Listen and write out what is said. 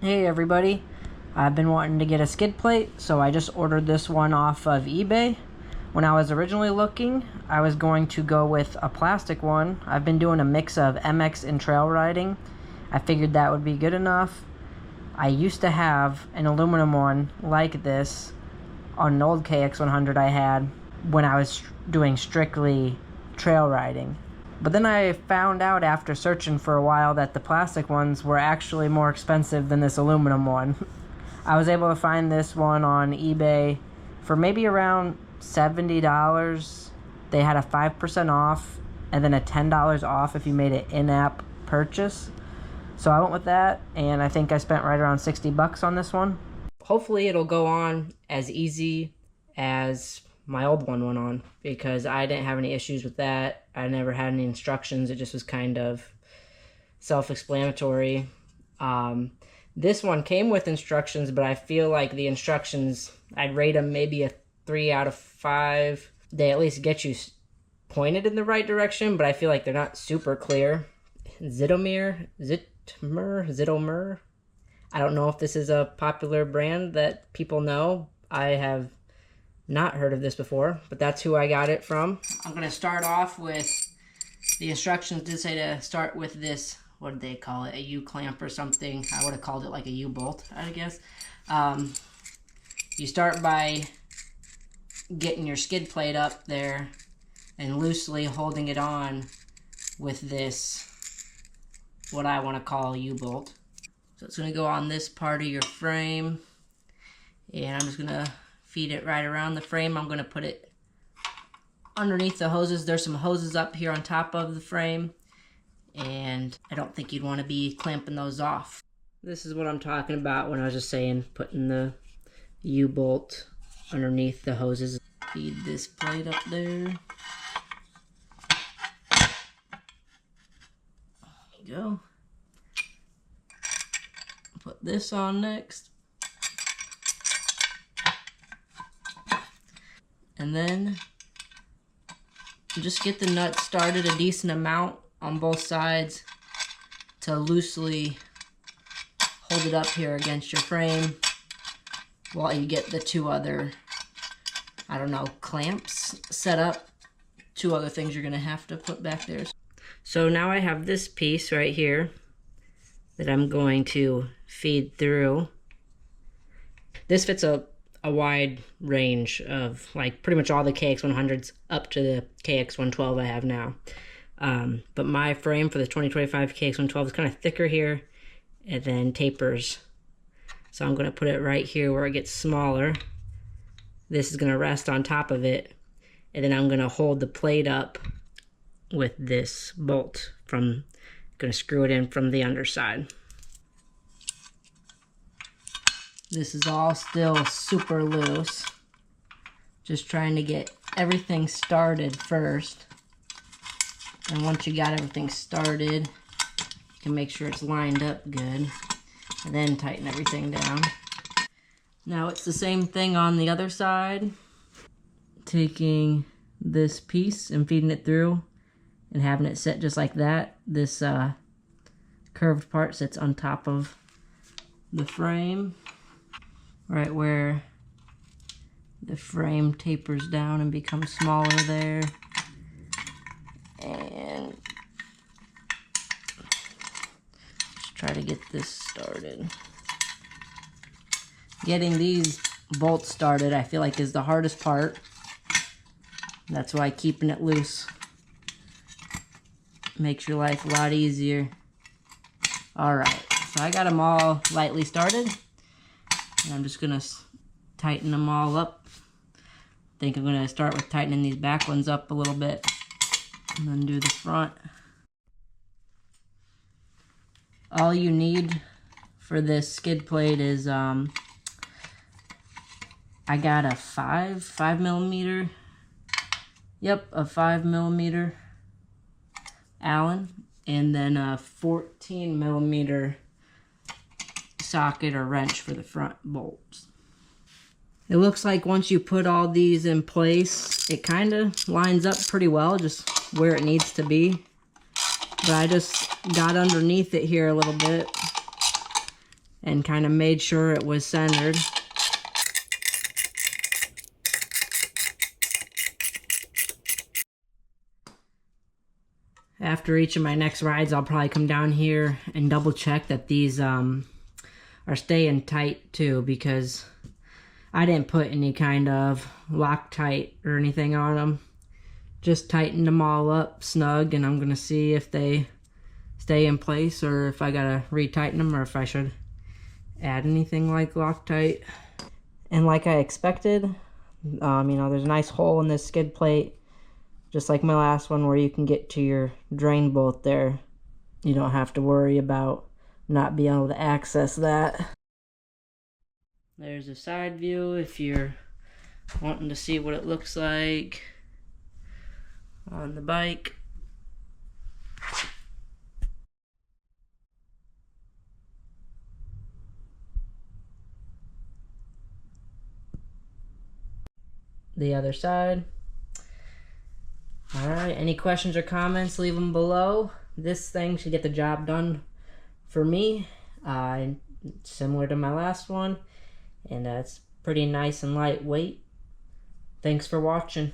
Hey everybody, I've been wanting to get a skid plate, so I just ordered this one off of eBay. When I was originally looking, I was going to go with a plastic one. I've been doing a mix of MX and trail riding. I figured that would be good enough. I used to have an aluminum one like this on an old KX100 I had when I was doing strictly trail riding. But then I found out after searching for a while that the plastic ones were actually more expensive than this aluminum one. I was able to find this one on eBay for maybe around $70. They had a 5% off and then a $10 off if you made an in-app purchase. So I went with that, and I think I spent right around 60 bucks on this one. Hopefully it'll go on as easy as my old one went on, because I didn't have any issues with that. I never had any instructions. It just was kind of self-explanatory. This one came with instructions, but I feel like the instructions, I'd rate them maybe a 3 out of 5. They at least get you pointed in the right direction, but I feel like they're not super clear. Zitomer. I don't know if this is a popular brand that people know. I have not heard of this before, but that's who I got it from. I'm going to start off with, the instructions did say to start with this, what did they call it, a U-clamp or something. I would have called it like a U-bolt, I guess. You start by getting your skid plate up there and loosely holding it on with this, what I want to call a U-bolt. So it's going to go on this part of your frame, and I'm just going to feed it right around the frame. I'm going to put it underneath the hoses. There's some hoses up here on top of the frame, and I don't think you'd want to be clamping those off. This is what I'm talking about when I was just saying putting the U-bolt underneath the hoses. Feed this plate up there. There you go. Put this on next. And then just get the nuts started a decent amount on both sides to loosely hold it up here against your frame while you get the two other, I don't know, clamps set up. Two other things you're gonna have to put back there. So now I have this piece right here that I'm going to feed through. This fits a wide range of, like, pretty much all the KX100s up to the KX112 I have now. But my frame for the 2025 KX112 is kind of thicker here and then tapers. So I'm going to put it right here where it gets smaller. This is going to rest on top of it, and then I'm going to hold the plate up with this bolt. Going to screw it in from the underside. This is all still super loose. Just trying to get everything started first. And once you got everything started, you can make sure it's lined up good. And then tighten everything down. Now it's the same thing on the other side. Taking this piece and feeding it through and having it set just like that. This curved part sits on top of the frame, right where the frame tapers down and becomes smaller there. And just try to get this started. Getting these bolts started, I feel like, is the hardest part. That's why keeping it loose makes your life a lot easier. Alright, so I got them all lightly started. And I'm just going to tighten them all up. I think I'm going to start with tightening these back ones up a little bit. And then do the front. All you need for this skid plate is, I got a 5 millimeter. Yep, a 5 millimeter Allen. And then a 14 millimeter socket or wrench for the front bolts. It looks like once you put all these in place, it kind of lines up pretty well, just where it needs to be. But I just got underneath it here a little bit and kind of made sure it was centered. After each of my next rides, I'll probably come down here and double check that these are staying tight too, because I didn't put any kind of Loctite or anything on them. Just tightened them all up snug, and I'm gonna see if they stay in place or if I gotta retighten them or if I should add anything like Loctite. And like I expected, you know, there's a nice hole in this skid plate, just like my last one, where you can get to your drain bolt there. You don't have to worry about not being able to access that. There's a side view if you're wanting to see what it looks like on the bike. The other side. Alright, any questions or comments, leave them below. This thing should get the job done for me, similar to my last one, and it's pretty nice and lightweight. Thanks for watching.